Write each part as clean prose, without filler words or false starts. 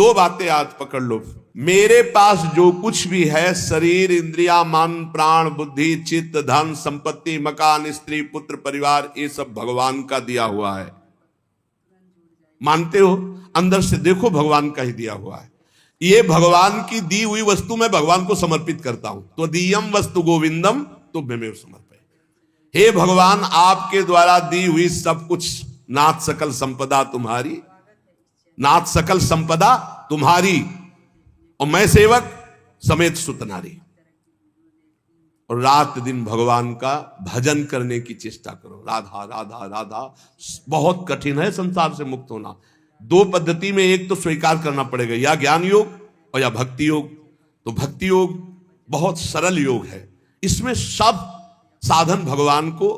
दो बातें आज पकड़ लो। मेरे पास जो कुछ भी है, शरीर, इंद्रिया, मन, प्राण, बुद्धि, चित्त, धन, संपत्ति, मकान, स्त्री, पुत्र, परिवार, ये सब भगवान का दिया हुआ है। मानते हो? अंदर से देखो, भगवान का ही दिया हुआ है। ये भगवान की दी हुई वस्तु मैं भगवान को समर्पित करता हूं। तो दीयम वस्तु गोविंदम तुभ्यमेव समर्पये। हे भगवान, आपके द्वारा दी हुई सब कुछ, नाथ सकल संपदा तुम्हारी, नाथ सकल संपदा तुम्हारी, और मैं सेवक समेत सुत नारी। और रात दिन भगवान का भजन करने की चेष्टा करो। राधा राधा राधा। बहुत कठिन है संसार से मुक्त होना। दो पद्धति में, एक तो स्वीकार करना पड़ेगा, या ज्ञान योग और या भक्ति योग। तो भक्ति योग बहुत सरल योग है। इसमें सब साधन भगवान को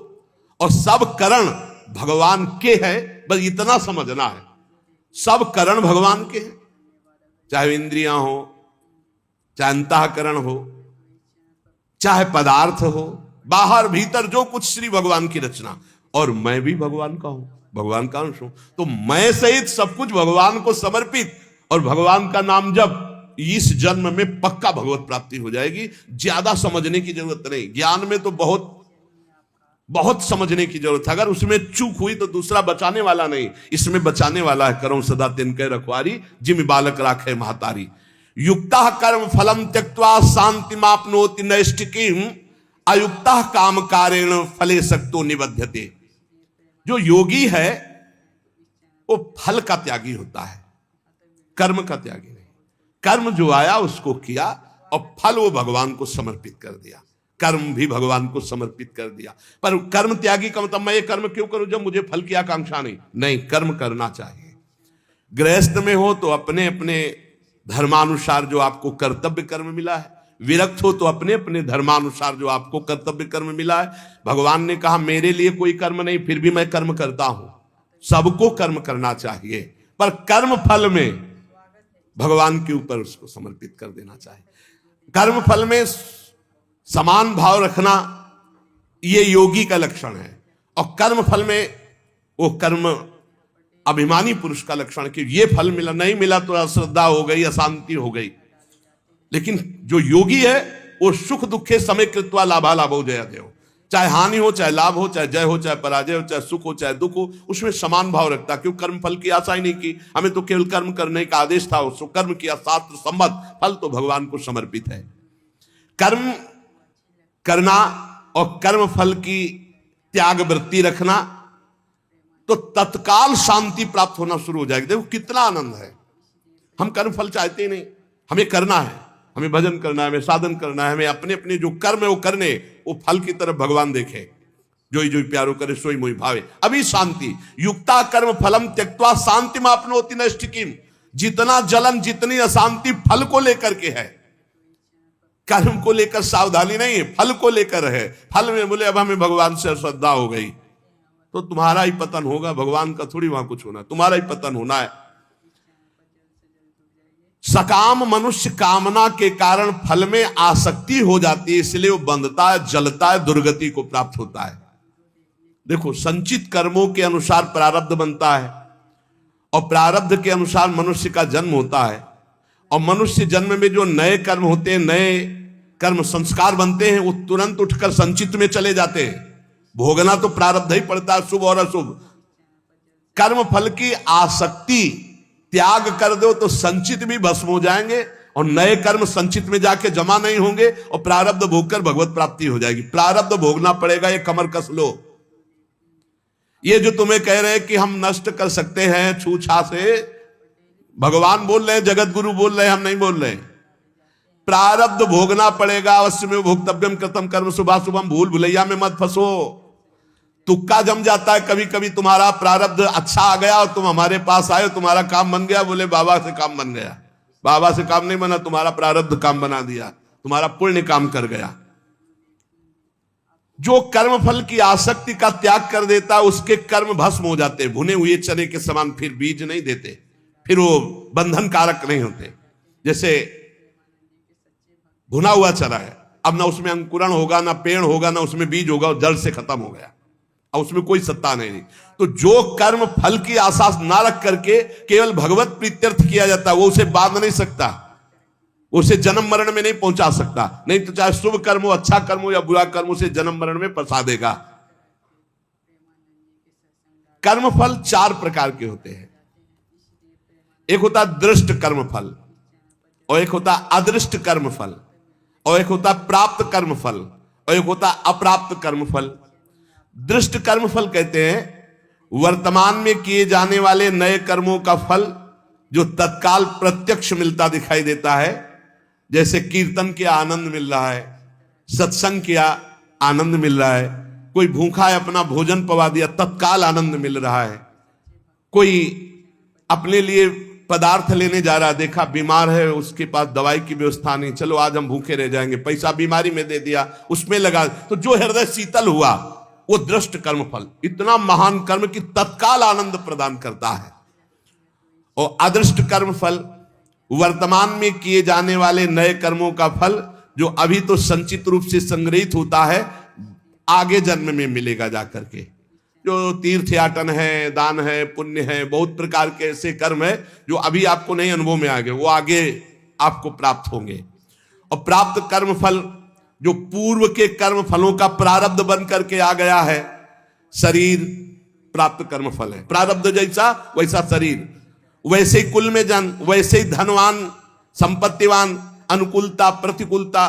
और सब करण भगवान के है, बस इतना समझना है। सब करण भगवान के हैं, चाहे इंद्रियां हो, चाहे अंतःकरण हो, चाहे पदार्थ हो, बाहर भीतर जो कुछ श्री भगवान की रचना। और मैं भी भगवान का हूं, भगवान का अंश हूं। तो मैं सहित सब कुछ भगवान को समर्पित और भगवान का नाम जब, इस जन्म में पक्का भगवत प्राप्ति हो जाएगी। ज्यादा समझने की जरूरत नहीं। ज्ञान में तो बहुत बहुत समझने की जरूरत है। अगर उसमें चूक हुई तो दूसरा बचाने वाला नहीं, इसमें बचाने वाला है। करो सदा तिनके रखवारी, जिम बालक राखे महतारी। युक्ता कर्म फलम त्यक्त्वा शांति मापनोति नैष्टिकीम, अयुक्ता काम कारेण फले सक्तो निबध्यते। जो योगी है वो फल का त्यागी होता है, कर्म का त्यागी नहीं। कर्म जो आया उसको किया और फल वो भगवान को समर्पित कर दिया। कर्म भी भगवान को समर्पित कर दिया। पर कर्म त्यागी का मतलब मैं ये कर्म क्यों करूं जब मुझे फल की आकांक्षा नहीं। नहीं, कर्म करना चाहिए। गृहस्थ में हो तो अपने अपने धर्मानुसार जो आपको कर्तव्य कर्म मिला है, विरक्त हो तो अपने अपने धर्मानुसार जो आपको कर्तव्य कर्म मिला है। भगवान ने कहा मेरे लिए कोई कर्म नहीं, फिर भी मैं कर्म करता हूं। सबको कर्म करना चाहिए, पर कर्म फल में भगवान के ऊपर उसको समर्पित कर देना चाहिए। कर्म फल में समान भाव रखना ये योगी का लक्षण है, और कर्म फल में वो कर्म अभिमानी पुरुष का लक्षण, कि ये फल मिला, नहीं मिला तो अश्रद्धा हो गई, अशांति हो गई। लेकिन जो योगी है वो सुख दुखे समय कृत्वा लाभा लाभो जयदेव। चाहे हानि हो, चाहे लाभ हो, चाहे जय हो, चाहे पराजय हो, चाहे सुख हो, चाहे दुख हो, उसमें समान भाव रखता। क्यों? कर्म फल की आशा ही नहीं की। हमें तो केवल कर्म करने का आदेश था, उसको कर्म किया, शास्त्र सम्मत, फल तो भगवान को समर्पित है। कर्म करना और कर्म फल की त्याग वृत्ति रखना, तो तत्काल शांति प्राप्त होना शुरू हो जाएगी। देखो कितना आनंद है। हम कर्म फल चाहते ही नहीं, हमें करना है, हमें भजन करना है, हमें साधन करना है, हमें अपने अपने जो कर्म है वो करने, वो फल की तरफ भगवान देखे। जोई जोई प्यारो करे सोई मोई भावे, अभी शांति। युक्ता कर्म फलम त्यक्त्वा शांति मापनोति नैष्टिकीम। जितना जलन, जितनी अशांति फल को लेकर के है, कर्म को लेकर सावधानी नहीं है, फल को लेकर है। फल में बोले अब हमें भगवान से श्रद्धा हो गई तो तुम्हारा ही पतन होगा, भगवान का थोड़ी वहां कुछ होना, तुम्हारा ही पतन होना है। सकाम मनुष्य कामना के कारण फल में आसक्ति हो जाती है, इसलिए वो बंधता है, जलता है, दुर्गति को प्राप्त होता है। देखो, संचित कर्मों के अनुसार प्रारब्ध बनता है, और प्रारब्ध के अनुसार मनुष्य का जन्म होता है। और मनुष्य जन्म में जो नए कर्म होते हैं, नए कर्म संस्कार बनते हैं, वो तुरंत उठकर संचित में चले जाते हैं। भोगना तो प्रारब्ध ही पड़ता है, शुभ और अशुभ। कर्म फल की आसक्ति त्याग कर दो तो संचित भी भस्म हो जाएंगे, और नए कर्म संचित में जाके जमा नहीं होंगे, और प्रारब्ध भोगकर भगवत प्राप्ति हो जाएगी। प्रारब्ध भोगना पड़ेगा, ये कमर कस लो। ये जो तुम्हें कह रहे हैं कि हम नष्ट कर सकते हैं छूछा से, भगवान बोल रहे हैं, जगत गुरु बोल रहे हैं, हम नहीं बोल रहे हैं। प्रारब्ध भोगना पड़ेगा। अवश्य में भोक्तव्यम कृतम कर्म शुभाशुभम। भूल भुलैया में मत फंसो। तुक्का जम जाता है कभी कभी। तुम्हारा प्रारब्ध अच्छा आ गया और तुम हमारे पास आए, तुम्हारा काम बन गया, बोले बाबा से काम बन गया। बाबा से काम नहीं बना, तुम्हारा प्रारब्ध काम बना दिया, तुम्हारा पुण्य काम कर गया। जो कर्म फल की आसक्ति का त्याग कर देता, उसके कर्म भस्म हो जाते, भुने हुए चने के समान। फिर बीज नहीं देते, फिर वो बंधन कारक नहीं होते। जैसे भुना हुआ चना है, अब ना उसमें अंकुरण होगा, ना पेड़ होगा, ना उसमें बीज होगा, जड़ से खत्म हो गया। और उसमें कोई सत्ता नहीं। तो जो कर्म फल की आशा ना रख करके केवल भगवत प्रीत्यर्थ किया जाता है, वो उसे बांध नहीं सकता, उसे जन्म मरण में नहीं पहुंचा सकता। नहीं तो चाहे शुभ कर्म हो, अच्छा कर्म हो या बुरा कर्म, उसे जन्म मरण में फंसा देगा। कर्म फल 4 प्रकार के होते हैं। एक होता दृष्ट कर्म फल, और एक होता अदृष्ट कर्म फल, और एक होता प्राप्त कर्म फल, और एक होता अप्राप्त कर्म फल। दृष्ट कर्म फल कहते हैं वर्तमान में किए जाने वाले नए कर्मों का फल जो तत्काल प्रत्यक्ष मिलता दिखाई देता है। जैसे कीर्तन किया आनंद मिल रहा है, सत्संग किया आनंद मिल रहा है, कोई भूखा है अपना भोजन पवा दिया तत्काल आनंद मिल रहा है, कोई अपने लिए पदार्थ लेने जा रहा, देखा बीमार है उसके पास दवाई की व्यवस्था नहीं, चलो आज हम भूखे रह जाएंगे, पैसा बीमारी में दे दिया, उसमें लगा, तो जो हृदय शीतल हुआ वो दृष्ट कर्म फल, इतना महान कर्म कि तत्काल आनंद प्रदान करता है। और अदृष्ट कर्म फल वर्तमान में किए जाने वाले नए कर्मों का फल जो अभी तो संचित रूप से संग्रहित होता है, आगे जन्म में मिलेगा जाकर के। जो तीर्थयाटन है, दान है, पुण्य है, बहुत प्रकार के ऐसे कर्म है जो अभी आपको नहीं अनुभव में आएंगे, वो आगे आपको प्राप्त होंगे। और प्राप्त कर्म फल जो पूर्व के कर्म फलों का प्रारब्ध बन करके आ गया है, शरीर प्राप्त कर्म फल है, प्रारब्ध जैसा वैसा शरीर, वैसे ही कुल में जन्म, वैसे ही धनवान, संपत्तिवान, अनुकूलता प्रतिकूलता,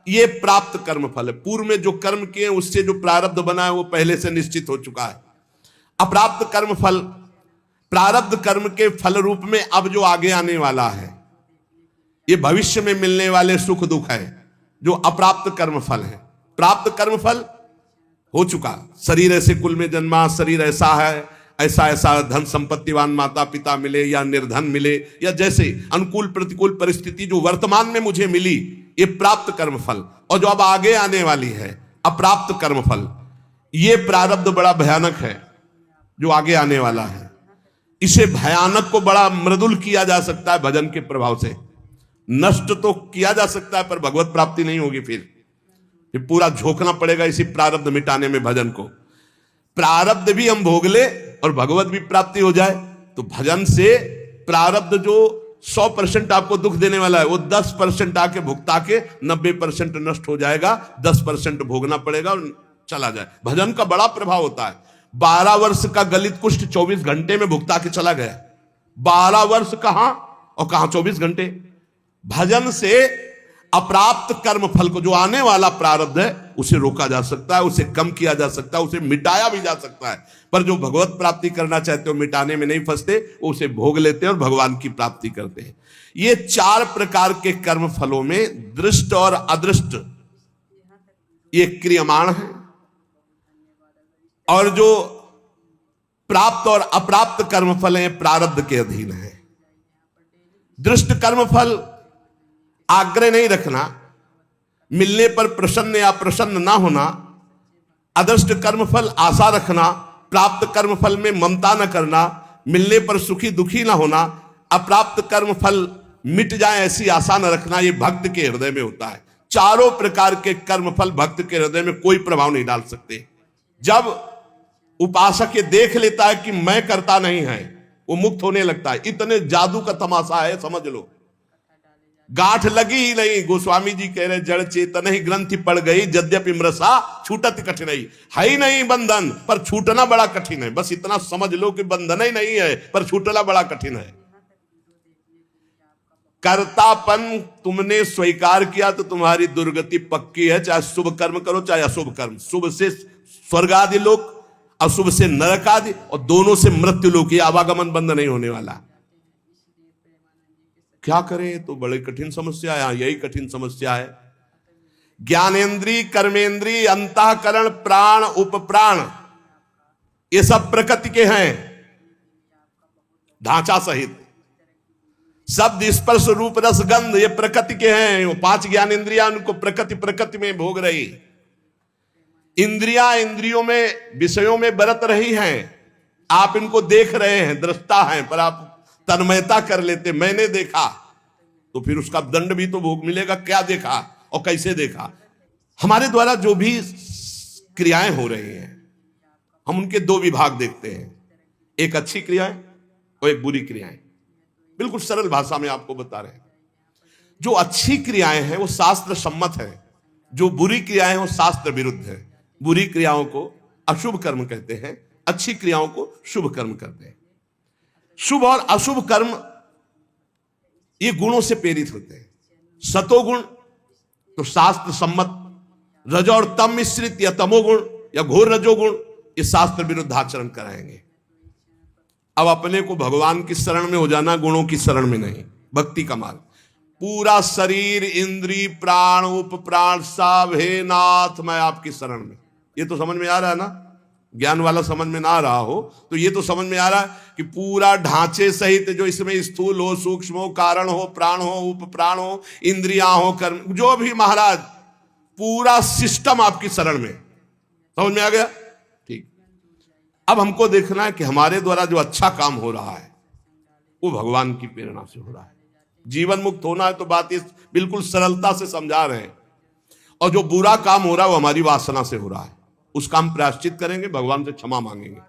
ये प्राप्त कर्म फल है। पूर्व में जो कर्म किए उससे जो प्रारब्ध बना है वो पहले से निश्चित हो चुका है। अप्राप्त कर्म फल प्रारब्ध कर्म के फल रूप में अब जो आगे आने वाला है, ये भविष्य में मिलने वाले सुख दुख है, जो अप्राप्त कर्म फल है। प्राप्त कर्म फल हो चुका, शरीर ऐसे कुल में जन्मा, शरीर ऐसा है, ऐसा ऐसा धन संपत्तिवान माता पिता मिले या निर्धन मिले, या जैसे अनुकूल प्रतिकूल परिस्थिति जो वर्तमान में मुझे मिली, ये प्राप्त कर्म फल। और जो अब आगे आने वाली है अप्राप्त कर्म फल, ये प्रारब्ध बड़ा भयानक है जो आगे आने वाला है। इसे भयानक को बड़ा मृदुल किया जा सकता है भजन के प्रभाव से, नष्ट तो किया जा सकता है पर भगवत प्राप्ति नहीं होगी। फिर पूरा झोंकना पड़ेगा इसी प्रारब्ध मिटाने में भजन को। प्रारब्ध भी हम भोग ले और भगवत भी प्राप्ति हो जाए, तो भजन से प्रारब्ध जो 100% आपको दुख देने वाला है वो 10% आके भुगता के 90% नष्ट हो जाएगा, 10% भोगना पड़ेगा और चला जाए। भजन का बड़ा प्रभाव होता है। 12 वर्ष का गलित कुष्ठ 24 घंटे में भुगता के चला गया। 12 वर्ष कहां और कहां 24 घंटे। भजन से अप्राप्त कर्म फल को, जो आने वाला प्रारब्ध है, उसे रोका जा सकता है, उसे कम किया जा सकता है, उसे मिटाया भी जा सकता है। पर जो भगवत प्राप्ति करना चाहते हो मिटाने में नहीं फंसते, वो उसे भोग लेते हैं और भगवान की प्राप्ति करते हैं। ये 4 प्रकार के कर्म फलों में दृष्ट और अदृष्ट ये क्रियमाण है, और जो प्राप्त और अप्राप्त कर्म फल हैं प्रारब्ध के अधीन है। दृष्ट कर्म फल आग्रह नहीं रखना, मिलने पर प्रसन्न या प्रसन्न ना होना। अदृष्ट कर्म फल आशा रखना, प्राप्त कर्म फल में ममता न करना, मिलने पर सुखी दुखी ना होना। अप्राप्त कर्म फल मिट जाए ऐसी आशा न रखना, ये भक्त के हृदय में होता है। चारों प्रकार के कर्म फल भक्त के हृदय में कोई प्रभाव नहीं डाल सकते। जब उपासक ये देख लेता है कि मैं करता नहीं है, वो मुक्त होने लगता है। इतने जादू का तमाशा है, समझ लो। गांठ लगी ही नहीं, गोस्वामी जी कह रहे जड़ चेतन ही ग्रंथि पड़ गई, यद्यपि मृषा छूटत कठिनाई। है ही नहीं बंधन, पर छूटना बड़ा कठिन है। बस इतना समझ लो कि बंधन ही नहीं है, पर छूटना बड़ा कठिन है। कर्तापन तुमने स्वीकार किया तो तुम्हारी दुर्गति पक्की है। चाहे शुभ कर्म करो चाहे अशुभ कर्म, शुभ से स्वर्ग आदि लोक, अशुभ से नरक आदि, और दोनों से मृत्यु लोक, ये आवागमन बंद नहीं होने वाला। क्या करें, तो बड़ी कठिन समस्या है। यही कठिन समस्या है। ज्ञानेन्द्रीय, कर्मेंद्रीय, अंतःकरण, प्राण, उपप्राण, ये सब प्रकृति के हैं ढांचा सहित। शब्द, स्पर्श, रूप, रस, गंध, ये प्रकृति के हैं। वो 5 ज्ञानेन्द्रियां उनको प्रकृति में भोग रही। इंद्रियां इंद्रियों में विषयों में बरत रही हैं। आप इनको देख रहे हैं, दृष्टा हैं, पर आप तन्मयता कर लेते, मैंने देखा, तो फिर उसका दंड भी तो भोग मिलेगा। क्या देखा और कैसे देखा। हमारे द्वारा जो भी क्रियाएं हो रही हैं, हम उनके दो विभाग देखते हैं, एक अच्छी क्रियाएं और एक बुरी क्रियाएं। बिल्कुल सरल भाषा में आपको बता रहे हैं। जो अच्छी क्रियाएं हैं वो शास्त्र सम्मत है, जो बुरी क्रियाएं हैं वो शास्त्र विरुद्ध है। बुरी क्रियाओं को अशुभ कर्म कहते हैं, अच्छी क्रियाओं को शुभ कर्म कहते हैं। शुभ और अशुभ कर्म ये गुणों से प्रेरित होते हैं। सतोगुण तो शास्त्र सम्मत, रजो और तम मिश्रित या तमोगुण या घोर रजोगुण ये शास्त्र विरुद्ध आचरण कराएंगे। अब अपने को भगवान की शरण में हो जाना, गुणों की शरण में नहीं। भक्ति का मार्ग, पूरा शरीर इंद्री प्राण उप प्राण सब हे नाथ मैं आपकी शरण में। ये तो समझ में आ रहा है ना। ज्ञान वाला समझ में ना आ रहा हो तो ये तो समझ में आ रहा है कि पूरा ढांचे सहित जो इसमें स्थूल हो, सूक्ष्म हो, कारण हो, प्राण हो, उप प्राण हो, इंद्रियां हो, कर्म, जो भी महाराज पूरा सिस्टम आपकी शरण में। समझ में आ गया? ठीक। अब हमको देखना है कि हमारे द्वारा जो अच्छा काम हो रहा है वो भगवान की प्रेरणा से हो रहा है। जीवन मुक्त होना है तो बात इस बिल्कुल सरलता से समझा रहे हैं। और जो बुरा काम हो रहा है वो हमारी वासना से हो रहा है, उसका हम प्रायश्चित करेंगे, भगवान से क्षमा मांगेंगे।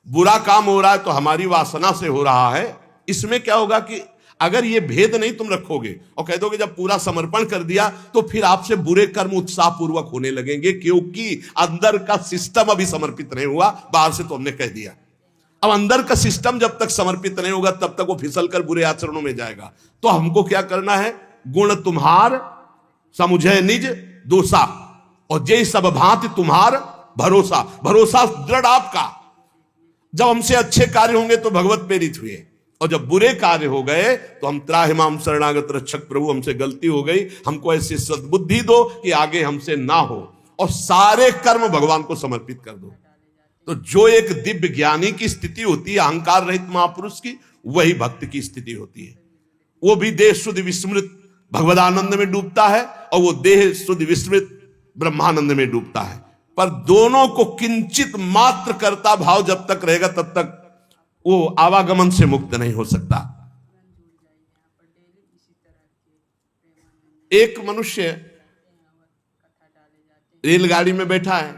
बुरा काम हो रहा है तो हमारी वासना से हो रहा है। इसमें क्या होगा कि अगर ये भेद नहीं तुम रखोगे और कह दोगे जब पूरा समर्पण कर दिया तो फिर आपसे बुरे कर्म उत्साह पूर्वक होने लगेंगे, क्योंकि अंदर का सिस्टम अभी समर्पित नहीं हुआ। बाहर से तो हमने कह दिया। अब अंदर का सिस्टम जब तक समर्पित नहीं होगा तब तक वो फिसल कर बुरे आचरणों में जाएगा। तो हमको क्या करना है? गुण तुम्हार समुझे निज दोषा और जय सब भांति तुम्हार भरोसा। भरोसा दृढ़ आपका। जब हमसे अच्छे कार्य होंगे तो भगवत प्रेरित हुए, और जब बुरे कार्य हो गए तो हम त्राहिमाम शरणागत रक्षक प्रभु हमसे गलती हो गई, हमको ऐसी सद्बुद्धि दो कि आगे हमसे ना हो, और सारे कर्म भगवान को समर्पित कर दो। तो जो एक दिव्य ज्ञानी की स्थिति होती है, अहंकार रहित महापुरुष की, वही भक्त की स्थिति होती है। वो भी देह शुद्ध विस्मृत भगवदानंद में डूबता है और वो देह शुद्ध विस्मृत ब्रह्मानंद में डूबता है। पर दोनों को किंचित मात्र करता भाव जब तक रहेगा तब तक वो आवागमन से मुक्त नहीं हो सकता। एक मनुष्य रेलगाड़ी में बैठा है,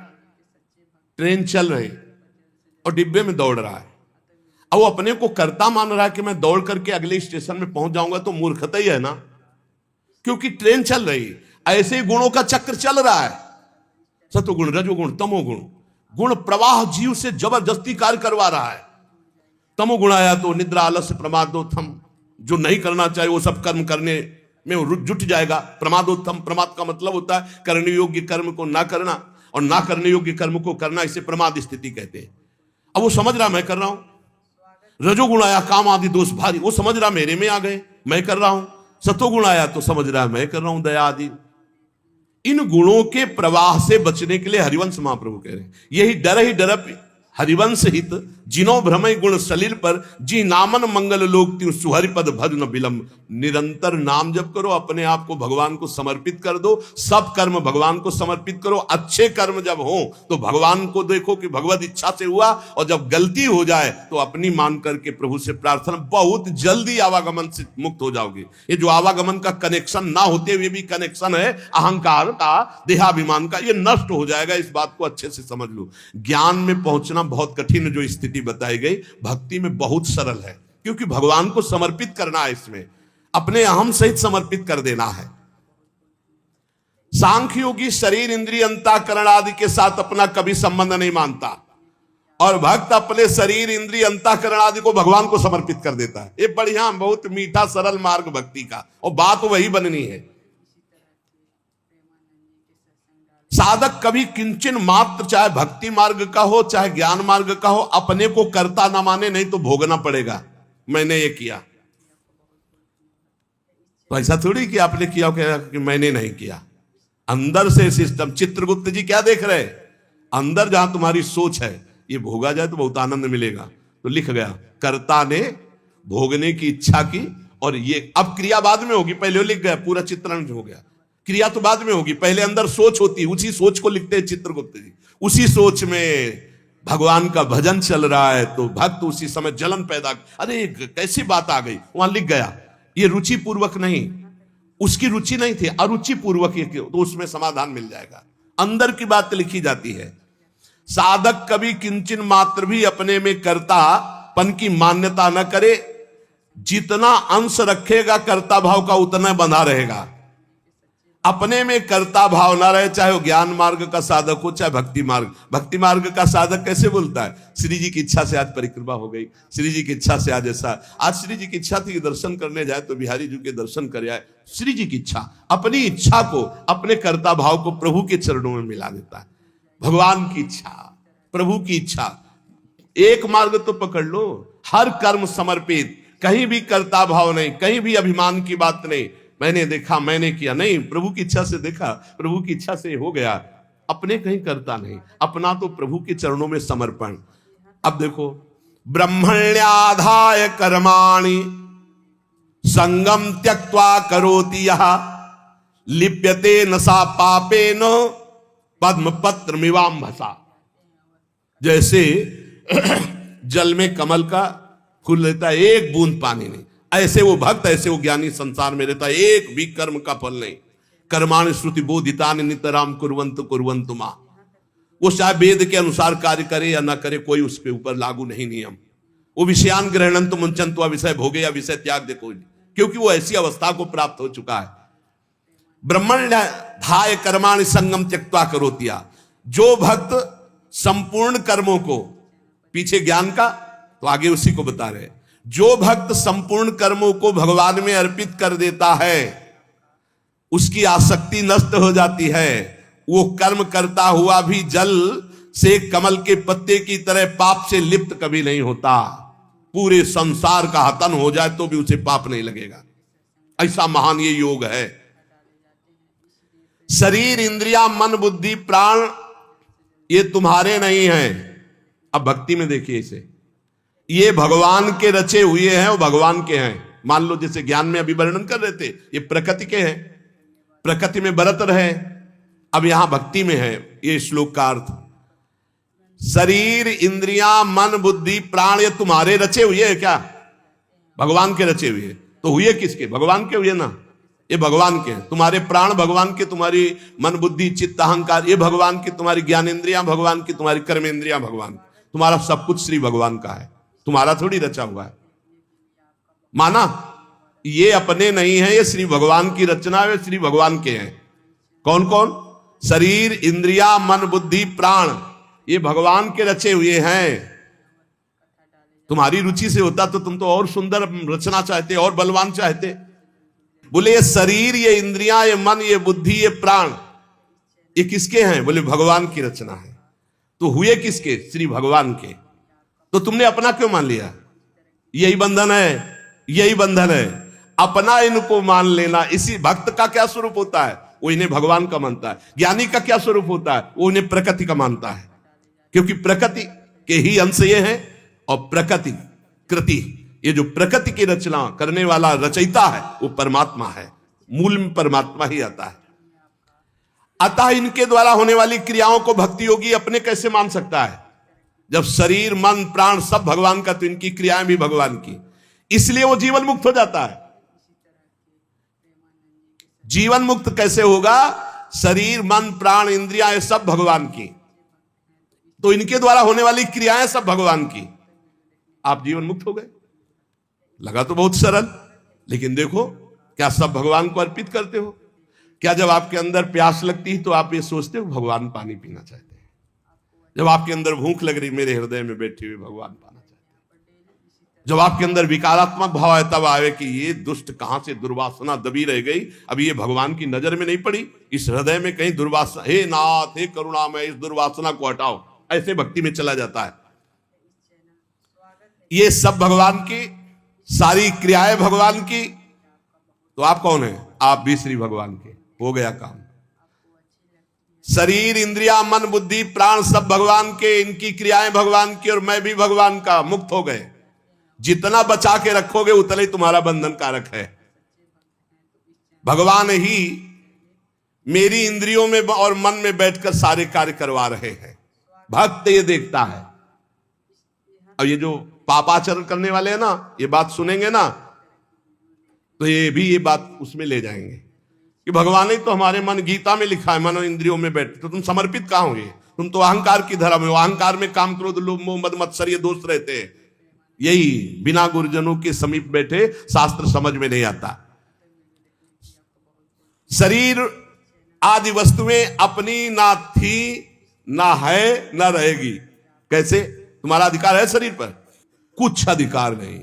ट्रेन चल रही और डिब्बे में दौड़ रहा है। अब वो अपने को कर्ता मान रहा है कि मैं दौड़ करके अगले स्टेशन में पहुंच जाऊंगा, तो मूर्खता ही है ना, क्योंकि ट्रेन चल रही। ऐसे ही गुणों का चक्र चल रहा है, सतोगुण रजोगुण तमोगुण। गुण प्रवाह जीव से जबरदस्ती कार्य करवा रहा है। तमोगुण आया तो निद्रा आलस्य प्रमादोत्थम, जो नहीं करना चाहिए वो सब कर्म करने में जुट जाएगा। प्रमादोत्थम, प्रमाद का मतलब होता है करने योग्य कर्म को ना करना, और ना करने योग्य कर्म को करना, इसे प्रमाद स्थिति कहते हैं। अब वो समझ रहा मैं कर रहा हूं। रजोगुण आया काम आदि दोष भारी, वो समझ रहा मेरे में आ गए, मैं कर रहा हूं। सतोगुण आया तो समझ रहा है मैं कर रहा हूं, दया आदि। इन गुणों के प्रवाह से बचने के लिए हरिवंश महाप्रभु कह रहे हैं, यही डर ही डरप हरिवंश हित जिनो भ्रमय गुण सलिल पर जी नामन मंगल लोक त्यू सुहरिपद भज न विलंब। निरंतर नाम जप करो, अपने आप को भगवान को समर्पित कर दो, सब कर्म भगवान को समर्पित करो। अच्छे कर्म जब हो तो भगवान को देखो कि भगवत इच्छा से हुआ, और जब गलती हो जाए तो अपनी मान करके प्रभु से प्रार्थना, बहुत जल्दी आवागमन से मुक्त हो जाओगे। ये जो आवागमन का कनेक्शन ना होते हुए भी कनेक्शन है अहंकार का, देहाभिमान का, ये नष्ट हो जाएगा। इस बात को अच्छे से समझ लो। ज्ञान में पहुंचना बहुत कठिन जो स्थिति बताई गई, भक्ति में बहुत सरल है, क्योंकि भगवान को समर्पित करना है, इसमें अपने अहम सहित समर्पित कर देना है। सांख्य योगी शरीर इंद्रिय अंतःकरण आदि के साथ अपना कभी संबंध नहीं मानता, और भक्त अपने शरीर इंद्रिय अंतःकरण आदि को भगवान को समर्पित कर देता है। ये बढ़िया, बहुत मीठा सरल मार्ग भक्ति का, और बात वही बननी है। साधक कभी किंचन मात्र, चाहे भक्ति मार्ग का हो चाहे ज्ञान मार्ग का हो, अपने को कर्ता ना माने, नहीं तो भोगना पड़ेगा। मैंने ये किया, तो ऐसा थोड़ी कि आपने किया कि मैंने नहीं किया। अंदर से सिस्टम। चित्रगुप्त जी क्या देख रहे? अंदर जहां तुम्हारी सोच है ये भोगा जाए तो बहुत आनंद मिलेगा, तो लिख गया कर्ता ने भोगने की इच्छा की, और ये अब क्रिया बाद में होगी, पहले लिख गया, पूरा चित्रण हो गया। क्रिया तो बाद में होगी, पहले अंदर सोच होती है, उसी सोच को लिखते हैं चित्रगुप्त जी। उसी सोच में भगवान का भजन चल रहा है तो भक्त उसी समय जलन पैदा, अरे कैसी बात आ गई, वहां लिख गया। ये रुचि पूर्वक नहीं, उसकी रुचि नहीं थी, अरुचि पूर्वक ये, तो उसमें समाधान मिल जाएगा। अंदर की बात लिखी जाती है। साधक कभी किंचन मात्र भी अपने में कर्तापन की मान्यता न करे। जितना अंश रखेगा कर्ता भाव का उतना बंधा रहेगा। अपने में कर्ता भाव ना रहे, चाहे वो ज्ञान मार्ग का साधक हो चाहे भक्ति मार्ग। भक्ति मार्ग का साधक कैसे बोलता है, श्री जी की इच्छा से आज परिक्रमा हो गई, श्री जी की इच्छा से आज ऐसा, आज श्री जी की इच्छा थी कि दर्शन करने जाए तो बिहारी जी के दर्शन कर आए। श्री जी की इच्छा, अपनी इच्छा को, अपने कर्ता भाव को प्रभु के चरणों में मिला देता है। भगवान की इच्छा, प्रभु की इच्छा, एक मार्ग तो पकड़ लो, हर कर्म समर्पित, कहीं भी कर्ता भाव नहीं, कहीं भी अभिमान की बात नहीं। मैंने देखा, मैंने किया नहीं, प्रभु की इच्छा से देखा, प्रभु की इच्छा से हो गया। अपने कहीं करता नहीं, अपना तो प्रभु के चरणों में समर्पण। अब देखो, ब्रह्मण्याधाय कर्माणि संगम त्यक्त्वा करोति यः लिप्यते न सा पापेन पद्मपत्र मिवाम्भसा। जैसे जल में कमल का फूल रहता है, एक बूंद पानी नहीं, ऐसे वो भक्त, ऐसे वो ज्ञानी संसार में रहता है, एक भी कर्म का फल नहीं। कर्माणि श्रुति बोधितानि नितराम कुर्वन्तु कुर्वन्तु मा। वो चाहे वेद के अनुसार कार्य करे या ना करे, कोई उसके ऊपर लागू नहीं नियम। वो विषयान ग्रहणंतु मुंचन्तु, विषय भोगे या विषय त्याग दे कोई, क्योंकि वो ऐसी अवस्था को प्राप्त हो चुका है। ब्रह्मण्याधाय कर्माणि संगम त्यक्त्वा करोति। जो भक्त संपूर्ण कर्मों को, पीछे ज्ञान का तो आगे उसी को बता रहे, जो भक्त संपूर्ण कर्मों को भगवान में अर्पित कर देता है, उसकी आसक्ति नष्ट हो जाती है। वो कर्म करता हुआ भी जल से कमल के पत्ते की तरह पाप से लिप्त कभी नहीं होता। पूरे संसार का हतन हो जाए तो भी उसे पाप नहीं लगेगा। ऐसा महान ये योग है। शरीर, इंद्रिया, मन, बुद्धि, प्राण ये तुम्हारे नहीं हैं। अब भक्ति में देखिए इसे, ये भगवान के रचे हुए हैं, वो भगवान के हैं। मान लो जैसे ज्ञान में अभी वर्णन कर रहे थे, ये प्रकृति के हैं, प्रकृति में बरत रहे। अब यहां भक्ति में है ये श्लोक का अर्थ, शरीर, इंद्रियां, मन, बुद्धि, प्राण ये तुम्हारे रचे हुए हैं क्या? भगवान के रचे हुए। तो हुए किसके? भगवान के हुए ना, ये भगवान के हैं। तुम्हारे प्राण भगवान के, तुम्हारी मन, बुद्धि, चित्त, अहंकार ये भगवान की, तुम्हारी ज्ञानेंद्रियां भगवान की, तुम्हारी कर्मेंद्रियां भगवान, तुम्हारा सब कुछ श्री भगवान का है, तुम्हारा थोड़ी रचा हुआ है। माना, ये अपने नहीं है, ये श्री भगवान की रचना है, श्री भगवान के हैं। कौन कौन? शरीर, इंद्रिया, मन, बुद्धि, प्राण ये भगवान के रचे हुए हैं। तुम्हारी रुचि से होता तो तुम तो और सुंदर रचना चाहते, और बलवान चाहते। बोले ये शरीर, ये इंद्रियां, ये मन, ये बुद्धि, ये प्राण ये किसके हैं? बोले भगवान की रचना है। तो हुए किसके? श्री भगवान के। तो तुमने अपना क्यों मान लिया? यही बंधन है, यही बंधन है, अपना इनको मान लेना। इसी भक्त का क्या स्वरूप होता है? वो इन्हें भगवान का मानता है। ज्ञानी का क्या स्वरूप होता है? वो इन्हें प्रकृति का मानता है, क्योंकि प्रकृति के ही अंश ये है। और प्रकृति, कृति, ये जो प्रकृति की रचना करने वाला रचयिता है वो परमात्मा है, मूल में परमात्मा ही आता है। अतः इनके द्वारा होने वाली क्रियाओं को भक्ति योगी अपने कैसे मान सकता है? जब शरीर, मन, प्राण सब भगवान का, तो इनकी क्रियाएं भी भगवान की, इसलिए वो जीवन मुक्त हो जाता है। जीवन मुक्त कैसे होगा? शरीर, मन, प्राण, इंद्रियां ये सब भगवान की, तो इनके द्वारा होने वाली क्रियाएं सब भगवान की, आप जीवन मुक्त हो गए। लगा तो बहुत सरल, लेकिन देखो क्या सब भगवान को अर्पित करते हो? क्या जब आपके अंदर प्यास लगती है तो आप ये सोचते हो भगवान पानी पीना चाहते हैं? जब आपके अंदर भूख लग रही, मेरे हृदय में बैठे हुए भगवान पाना चाहते हैं। जब आपके अंदर विकारात्मक भाव है, तब आवे कि ये दुष्ट कहां से दुर्वासना दबी रह गई, अभी ये भगवान की नजर में नहीं पड़ी, इस हृदय में कहीं दुर्वासना, हे नाथ, हे करुणामय, इस दुर्वासना को हटाओ। ऐसे भक्ति में चला जाता है। ये सब भगवान की, सारी क्रियाएं भगवान की, तो आप कौन है? आप भी श्री भगवान के। हो गया काम। शरीर, इंद्रिया, मन, बुद्धि, प्राण सब भगवान के, इनकी क्रियाएं भगवान की, और मैं भी भगवान का। मुक्त हो गए। जितना बचा के रखोगे उतना ही तुम्हारा बंधन कारक है। भगवान ही मेरी इंद्रियों में और मन में बैठकर सारे कार्य करवा रहे हैं। भक्त ये देखता है। अब ये जो पापाचरण करने वाले हैं ना, ये बात सुनेंगे ना, तो ये बात उसमें ले जाएंगे कि भगवान ही तो हमारे मन, गीता में लिखा है, मन और इंद्रियों में बैठते, तो तुम समर्पित कहां होंगे? तुम तो अहंकार की धर्म हो, अहंकार में काम क्रोध लोभ मोह मद मत्सर ये दोष रहते हैं। यही बिना गुरुजनों के समीप बैठे शास्त्र समझ में नहीं आता। शरीर आदि वस्तुएं अपनी ना थी, ना है, ना रहेगी। कैसे? तुम्हारा अधिकार है शरीर पर? कुछ अधिकार नहीं।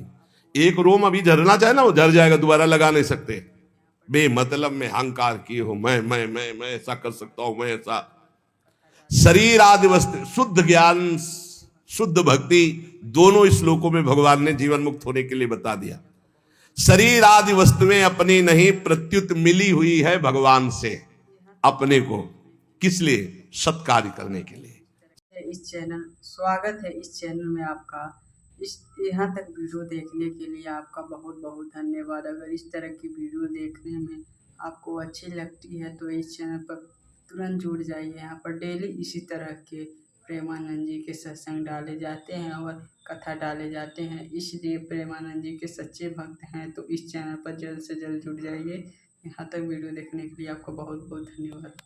एक रोम अभी झरना चाहे ना, वो झर जाएगा, दोबारा लगा नहीं सकते। बेमतलब में अहंकार किए हो, मैं ऐसा कर सकता हूं, मैं ऐसा। शरीर आदि वस्तु, शुद्ध ज्ञान शुद्ध भक्ति दोनों श्लोकों में भगवान ने जीवन मुक्त होने के लिए बता दिया। शरीर आदि वस्तुएं अपनी नहीं, प्रत्युत मिली हुई है भगवान से अपने को। किस लिए? सत्कार्य करने के लिए। इस चैनल स्वागत है इस चैनल में आपका। इस यहाँ तक वीडियो देखने के लिए आपका बहुत बहुत धन्यवाद। अगर इस तरह की वीडियो देखने में आपको अच्छी लगती है तो इस चैनल पर तुरंत जुड़ जाइए। यहाँ पर डेली इसी तरह के प्रेमानंद जी के सत्संग डाले जाते हैं और कथा डाले जाते हैं। इसलिए प्रेमानंद जी के सच्चे भक्त हैं तो इस चैनल पर जल्द से जल्द जुड़ जाइए। यहाँ तक वीडियो देखने के लिए आपका बहुत बहुत धन्यवाद।